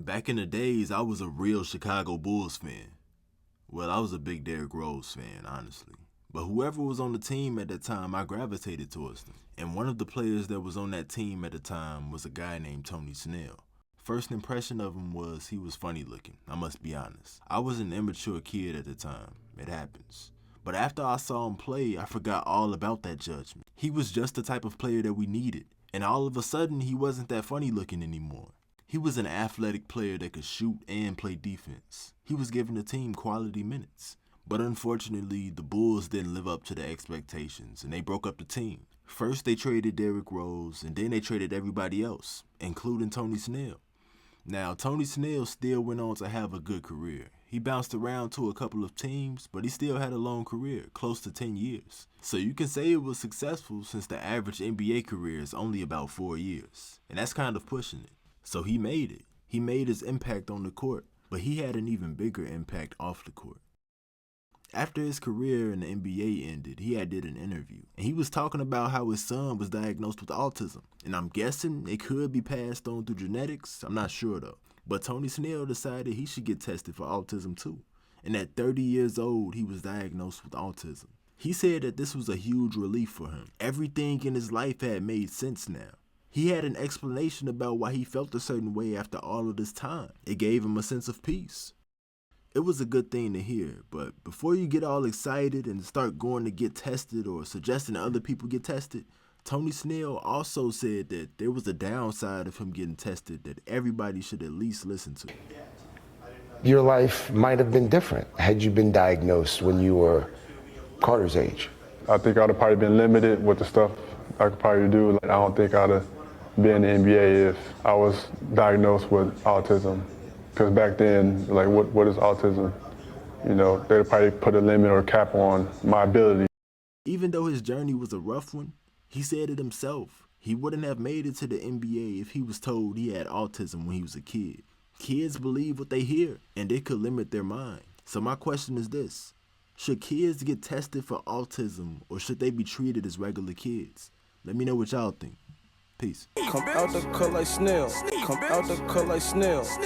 Back in the days, I was a real Chicago Bulls fan. Well, I was a big Derrick Rose fan, honestly. But whoever was on the team at that time, I gravitated towards them. And one of the players that was on that team at the time was a guy named Tony Snell. First impression of him was he was funny looking, I must be honest. I was an immature kid at the time, it happens. But after I saw him play, I forgot all about that judgment. He was just the type of player that we needed. And all of a sudden, he wasn't that funny looking anymore. He was an athletic player that could shoot and play defense. He was giving the team quality minutes. But unfortunately, the Bulls didn't live up to the expectations, and they broke up the team. First, they traded Derrick Rose, and then they traded everybody else, including Tony Snell. Now, Tony Snell still went on to have a good career. He bounced around to a couple of teams, but he still had a long career, close to 10 years. So you can say it was successful since the average NBA career is only about 4 years. And that's kind of pushing it. So he made it. He made his impact on the court, but he had an even bigger impact off the court. After his career in the NBA ended, he did an interview, and he was talking about how his son was diagnosed with autism. And I'm guessing it could be passed on through genetics, I'm not sure though. But Tony Snell decided he should get tested for autism too. And at 30 years old, he was diagnosed with autism. He said that this was a huge relief for him. Everything in his life had made sense now. He had an explanation about why he felt a certain way after all of this time. It gave him a sense of peace. It was a good thing to hear, but before you get all excited and start going to get tested or suggesting that other people get tested, Tony Snell also said that there was a downside of him getting tested that everybody should at least listen to. Your life might have been different had you been diagnosed when you were Carter's age. I think I'd have probably been limited with the stuff I could probably do. I don't think I'd have been in the NBA if I was diagnosed with autism. Because back then, like, what is autism? You know, they'd probably put a limit or a cap on my ability. Even though his journey was a rough one, he said it himself. He wouldn't have made it to the NBA if he was told he had autism when he was a kid. Kids believe what they hear, and it could limit their mind. So my question is this: should kids get tested for autism, or should they be treated as regular kids? Let me know what y'all think. Peace. Come out the cut like Snell. Come out the cut like Snell.